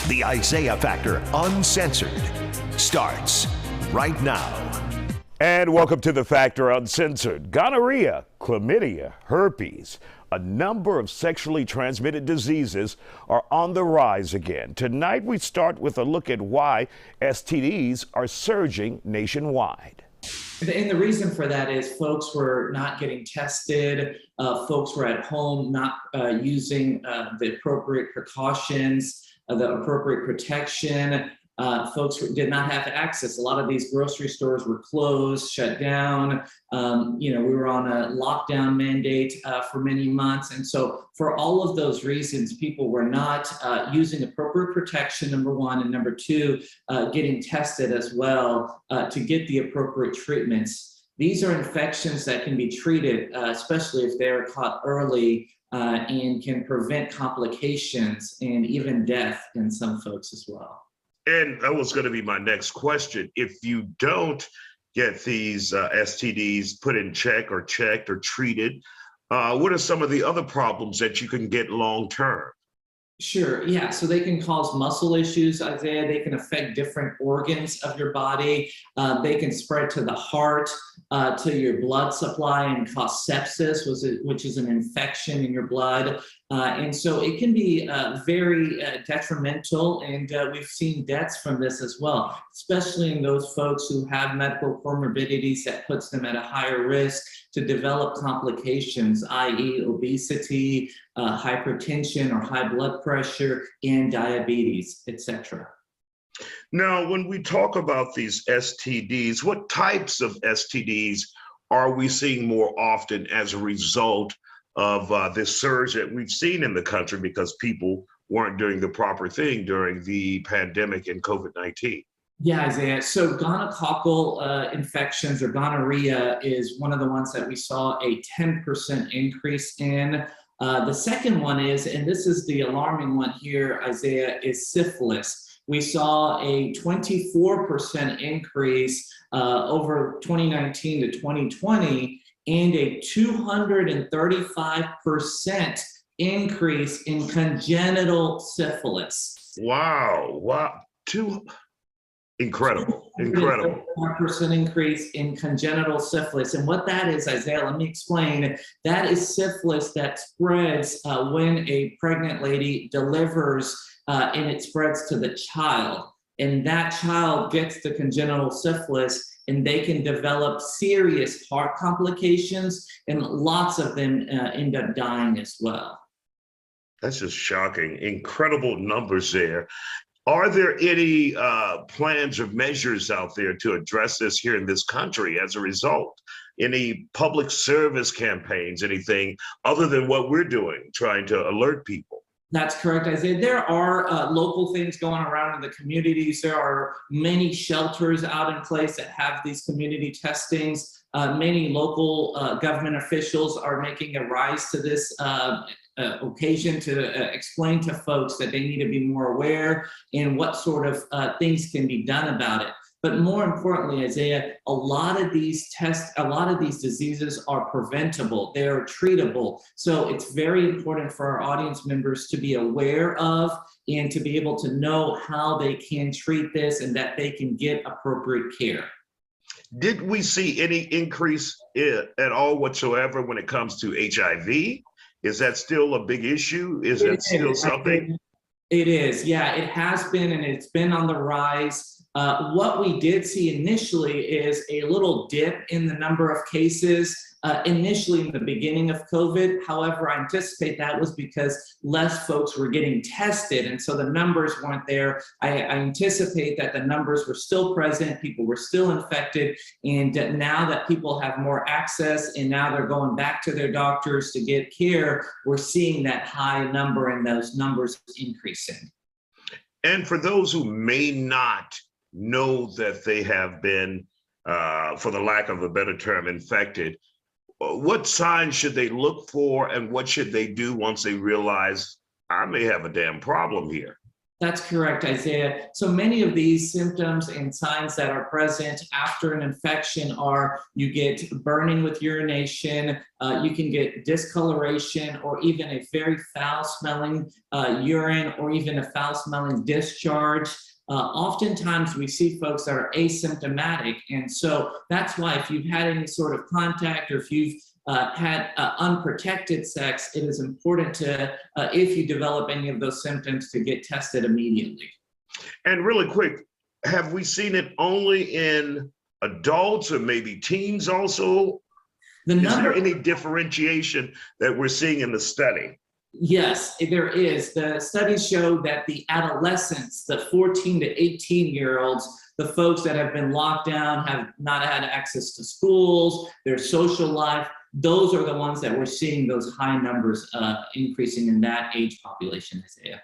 The Isaiah Factor Uncensored starts right now. And welcome to The Factor Uncensored. Gonorrhea, chlamydia, herpes, a number of sexually transmitted diseases are on the rise again. Tonight we start with a look at why STDs are surging nationwide. And the reason for that is folks were not getting tested, folks were at home not using the appropriate precautions, the appropriate protection. Folks did not have access. A lot of these grocery stores were closed, shut down. We were on a lockdown mandate for many months. And so for all of those reasons, people were not using appropriate protection, number one, and number two, getting tested as well to get the appropriate treatments. These are infections that can be treated, especially if they're caught early, and can prevent complications and even death in some folks as well. And that was going to be my next question. If you don't get these STDs put in check or checked or treated, what are some of the other problems that you can get long term? Sure, yeah, so they can cause muscle issues, Isaiah. They can affect different organs of your body. They can spread to the heart, to your blood supply and cause sepsis, which is an infection in your blood. And so it can be very detrimental, and we've seen deaths from this as well, especially in those folks who have medical comorbidities that puts them at a higher risk to develop complications, i.e. obesity, hypertension or high blood pressure, and diabetes, etc. Now, when we talk about these STDs, what types of STDs are we seeing more often as a result of this surge that we've seen in the country because people weren't doing the proper thing during the pandemic and COVID-19? Yeah, Isaiah. So gonococcal infections or gonorrhea is one of the ones that we saw a 10% increase in. The second one is, and this is the alarming one here, Isaiah, is syphilis. We saw a 24% increase over 2019 to 2020 and a 235% increase in congenital syphilis. Wow. Incredible. 1% increase in congenital syphilis. And what that is, Isaiah, let me explain. That is syphilis that spreads when a pregnant lady delivers and it spreads to the child. And that child gets the congenital syphilis and they can develop serious heart complications, and lots of them end up dying as well. That's just shocking. Incredible numbers there. Are there any plans or measures out there to address this here in this country as a result? Any public service campaigns, anything other than what we're doing, trying to alert people? That's correct, Isaiah. There are local things going around in the communities. There are many shelters out in place that have these community testings. Many local government officials are making a rise to this occasion to explain to folks that they need to be more aware and what sort of things can be done about it. But more importantly, Isaiah, a lot of these diseases are preventable. They are treatable. So it's very important for our audience members to be aware of and to be able to know how they can treat this and that they can get appropriate care. Did we see any increase at all whatsoever when it comes to HIV? Is that still a big issue? Is it still something? It is, yeah, it has been, and it's been on the rise. What we did see initially is a little dip in the number of cases initially in the beginning of COVID. However, I anticipate that was because less folks were getting tested, and so the numbers weren't there. I anticipate that the numbers were still present, people were still infected, and now that people have more access and now they're going back to their doctors to get care, we're seeing that high number and those numbers increasing. And for those who may not know that they have been, for the lack of a better term, infected, what signs should they look for and what should they do once they realize I may have a damn problem here? That's correct, Isaiah. So many of these symptoms and signs that are present after an infection are you get burning with urination, you can get discoloration, or even a very foul-smelling urine, or even a foul-smelling discharge. Oftentimes we see folks that are asymptomatic, and so that's why if you've had any sort of contact, or if you've had unprotected sex, it is important to, if you develop any of those symptoms, to get tested immediately. And really quick, have we seen it only in adults or maybe teens also? Is there any differentiation that we're seeing in the study? Yes, there is. The studies show that the adolescents, the 14 to 18-year-olds, the folks that have been locked down, have not had access to schools, their social life, those are the ones that we're seeing those high numbers increasing in that age population, Isaiah.